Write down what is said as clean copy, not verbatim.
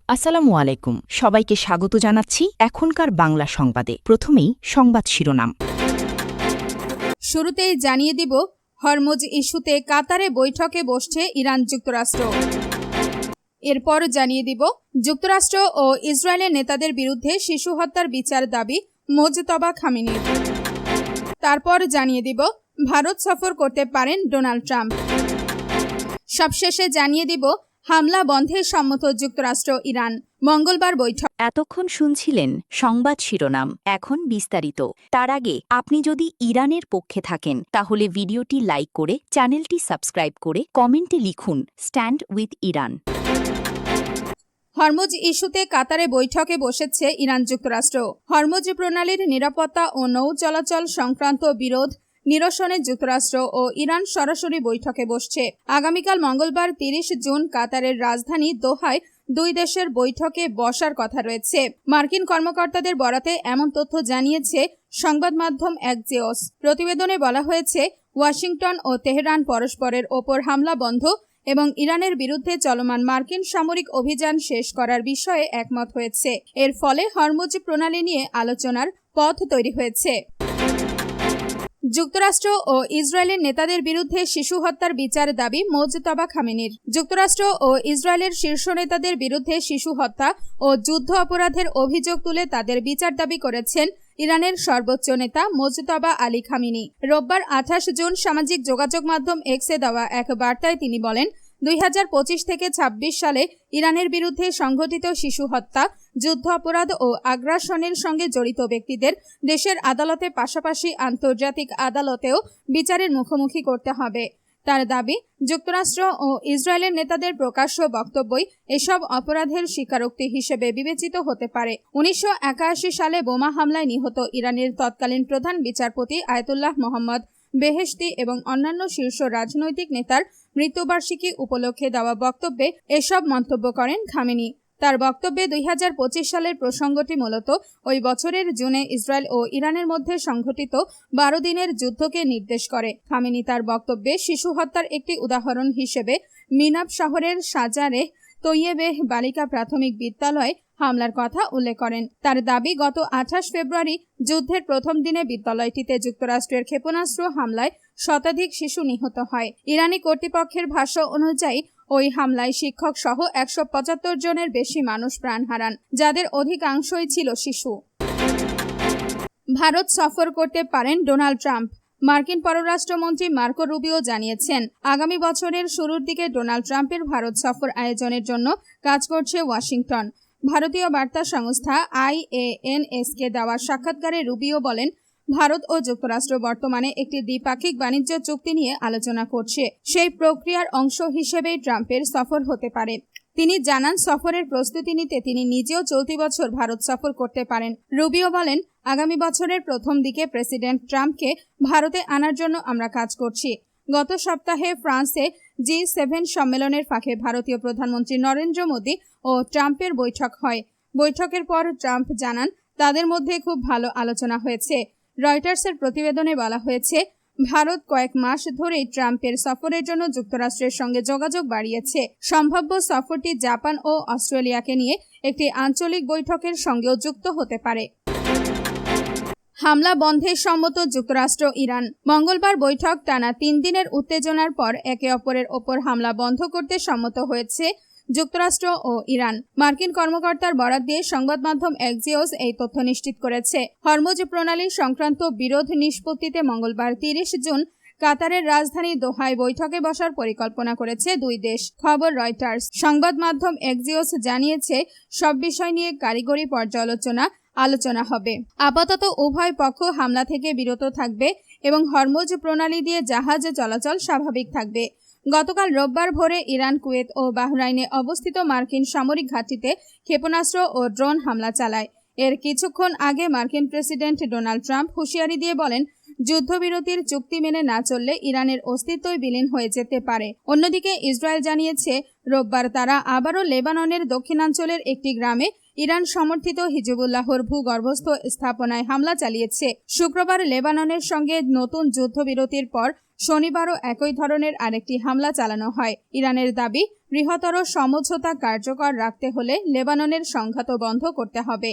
আসসালামু আলাইকুম, সবাইকে স্বাগত জানাচ্ছি এখনকার বাংলা সংবাদে। প্রথমেই সংবাদ শিরোনাম। শুরুতেই জানিয়ে দিব, হরমুজ ইস্যুতে কাতারে বৈঠকে বসছে ইরান যুক্তরাষ্ট্র। এরপর জানিয়ে দিব, যুক্তরাষ্ট্র ও ইসরায়েলের নেতাদের বিরুদ্ধে শিশু হত্যার বিচার দাবি মোজতবা খামেনির। তারপর জানিয়ে দিব, ভারত সফর করতে পারেন ডোনাল্ড ট্রাম্প। সবশেষে জানিয়ে দিব, হামলা বন্ধে সম্মত যুক্তরাষ্ট্র ইরান, মঙ্গলবার বৈঠক। এতক্ষণ শুনছিলেন সংবাদ শিরোনাম, এখন বিস্তারিত। তার আগে আপনি যদি ইরানের পক্ষে থাকেন তাহলে ভিডিওটি লাইক করে চ্যানেলটি সাবস্ক্রাইব করে কমেন্টে লিখুন স্ট্যান্ড উইথ ইরান। হরমুজ ইস্যুতে কাতারে বৈঠকে বসেছে ইরান যুক্তরাষ্ট্র। হরমুজ প্রণালীর নিরাপত্তা ও নৌ চলাচল সংক্রান্ত বিরোধ নিরসনে যুক্তরাষ্ট্র ও ইরান সরাসরি বৈঠকে বসছে। আগামীকাল মঙ্গলবার 30 জুন কাতারের রাজধানী দোহায় দুই দেশের বৈঠকে বসার কথা রয়েছে। মার্কিন কর্মকর্তাদের বরাতে এমন তথ্য জানিয়েছে সংবাদ মাধ্যম অ্যাক্সিওস। প্রতিবেদনে বলা হয়েছে, ওয়াশিংটন ও তেহরান পরস্পরের ওপর হামলা বন্ধ এবং ইরানের বিরুদ্ধে চলমান মার্কিন সামরিক অভিযান শেষ করার বিষয়ে একমত হয়েছে। এর ফলে হরমুজ প্রণালী নিয়ে আলোচনার পথ তৈরি হয়েছে। যুক্তরাষ্ট্র ও ইসরায়েলের নেতাদের বিরুদ্ধে শিশু হত্যার বিচার দাবি মোজতবা খামেনির। যুক্তরাষ্ট্র ও ইসরায়েলের শীর্ষ নেতাদের বিরুদ্ধে শিশু হত্যা ও যুদ্ধ অপরাধের অভিযোগ তুলে তাদের বিচার দাবি করেছেন ইরানের সর্বোচ্চ নেতা মোজতবা আলী খামেনি। রোববার 28 জুন সামাজিক যোগাযোগ মাধ্যম এক্সে দেওয়া এক বার্তায় তিনি বলেন, 2025 থেকে 26 সালে ইরানের বিরুদ্ধে সংঘটিত শিশু হত্যা, যুদ্ধ অপরাধ ও আগ্রাসনের সঙ্গে জড়িত ব্যক্তিদের দেশের আদালতে পাশাপাশি আন্তর্জাতিক আদালতেও বিচারের মুখোমুখি করতে হবে। তার দাবি, যুক্তরাষ্ট্র ও ইসরায়েলের নেতাদের প্রকাশ্য বক্তব্যই এসব অপরাধের স্বীকারোক্তি হিসেবে বিবেচিত হতে পারে। 1981 সালে বোমা হামলায় নিহত ইরানের তৎকালীন প্রধান বিচারপতি আয়াতুল্লাহ মোহাম্মদ বেহেশতি এবং অন্যান্য শীর্ষ রাজনৈতিক নেতার মৃত্যুবার্ষিকী উপলক্ষে দেওয়া বক্তব্যে এসব মন্তব্য করেন খামেনি। তার বক্তব্যে 2025 সালের প্রসঙ্গটি মূলত ওই বছরের জুনে ইসরায়েল ও ইরানের মধ্যে সংঘটিত 12 দিনের যুদ্ধকে নির্দেশ করে। খামেনি তার বক্তব্যে শিশু হত্যার একটি উদাহরণ হিসেবে মিনাব শহরের সাজারে তৈয়েবেহ বালিকা প্রাথমিক বিদ্যালয়ে হামলার কথা উল্লেখ করেন। তার দাবি, গত 28 ফেব্রুয়ারি যুদ্ধের প্রথম দিনে বিদ্যালয়টিতে যুক্তরাষ্ট্রের ক্ষেপণাস্ত্র হামলায় শতাধিক শিশু নিহত হয়। ইরানি কর্তৃপক্ষের ভাষ্য অনুযায়ী ওই হামলায় শিক্ষক সহ 175 জনের বেশি মানুষ প্রাণ হারান, যাদের অধিকাংশই ছিল শিশু। ভারত সফর করতে পারেন ডোনাল্ড ট্রাম্প। মার্কিন পররাষ্ট্রমন্ত্রী মার্কো রুবিও জানিয়েছেন, আগামী বছরের শুরুর দিকে ডোনাল্ড ট্রাম্পের ভারত সফর আয়োজনের জন্য কাজ করছে ওয়াশিংটন। ভারতীয় বার্তা সংস্থা IANSকে দেওয়া সাক্ষাৎকারে রুবিও বলেন, ভারত ও যুক্তরাষ্ট্র বর্তমানে একটি দ্বিপাক্ষিক বাণিজ্য চুক্তি নিয়ে আলোচনা করছে। সেই প্রক্রিয়ার অংশ হিসেবেই ট্রাম্পের সফর হতে পারে। তিনি জানান, সফরের প্রস্তুতি নিতে তিনি নিজেও চলতি বছর ভারত সফর করতে পারেন। রুবিও বলেন, আগামী বছরের প্রথম দিকে প্রেসিডেন্ট ট্রাম্পকে ভারতে আনার জন্য আমরা কাজ করছি। গত সপ্তাহে ফ্রান্সে G7 সম্মেলনের ফাঁকে ভারতীয় প্রধানমন্ত্রী নরেন্দ্র মোদী ও ট্রাম্পের বৈঠক হয়। বৈঠকের পর ট্রাম্প জানান, তাদের মধ্যে খুব ভালো আলোচনা হয়েছে। রয়টার্সের প্রতিবেদনে বলা হয়েছে, ভারত কয়েক মাস ধরেই ট্রাম্পের সফরের জন্য যুক্তরাষ্ট্রের সঙ্গে যোগাযোগ বাড়িয়েছে। সম্ভাব্য সফরটি জাপান ও অস্ট্রেলিয়াকে নিয়ে একটি আঞ্চলিক বৈঠকের সঙ্গেও যুক্ত হতে পারে। হামলা বন্ধে সম্মত যুক্তরাষ্ট্র ইরান। মঙ্গলবার বৈঠক টানা 3 দিনের উত্তেজনার পর একে অপরের ওপর হামলা বন্ধ করতে সম্মত হয়েছে যুক্তরাষ্ট্র ও ইরান। মার্কিন কর্মকর্তার বরাত দিয়ে সংবাদ মাধ্যম অ্যাক্সিওস এই তথ্য নিশ্চিত করেছে। হরমুজ প্রণালী সংক্রান্ত বিরোধ নিষ্পত্তিতে মঙ্গলবার 30 জুন কাতারের রাজধানী দোহায় বৈঠকে বসার পরিকল্পনা করেছে দুই দেশ। খবর রয়টার্স। সংবাদ মাধ্যম অ্যাক্সিওস জানিয়েছে, সব বিষয় নিয়ে কারিগরি পর্যালোচনা আলোচনা হবে। আপাতত উভয় পক্ষ হামলা থেকে বিরত থাকবে এবং হরমুজ প্রণালী দিয়ে জাহাজ চলাচল স্বাভাবিক থাকবে। গতকাল রোববার ভোরে ইরান, কুয়েত ও বাহরাইনে অবস্থিত মার্কিন সামরিক ঘাঁটিতে ক্ষেপণাস্ত্র ও ড্রোন হামলা চালায়। এর কিছুক্ষণ আগে মার্কিন প্রেসিডেন্ট ডোনাল্ড ট্রাম্প হুঁশিয়ারি দিয়ে বলেন, যুদ্ধবিরতির চুক্তি মেনে না চললে ইরানের অস্তিত্বই বিলীন হয়ে যেতে পারে। অন্যদিকে ইসরায়েল জানিয়েছে, রোববার তারা আবারও লেবাননের দক্ষিণাঞ্চলের একটি গ্রামে ইরান সমর্থিত হিজবুল্লাহর ভূগর্ভস্থ স্থাপনায় হামলা চালিয়েছে। শুক্রবার লেবাননের সঙ্গে নতুন যুদ্ধবিরতির পর শনিবারও একই ধরনের আরেকটি হামলা চালানো হয়। ইরানের দাবি, বৃহত্তর সমঝোতা কার্যকর রাখতে হলে লেবাননের সংঘাত বন্ধ করতে হবে।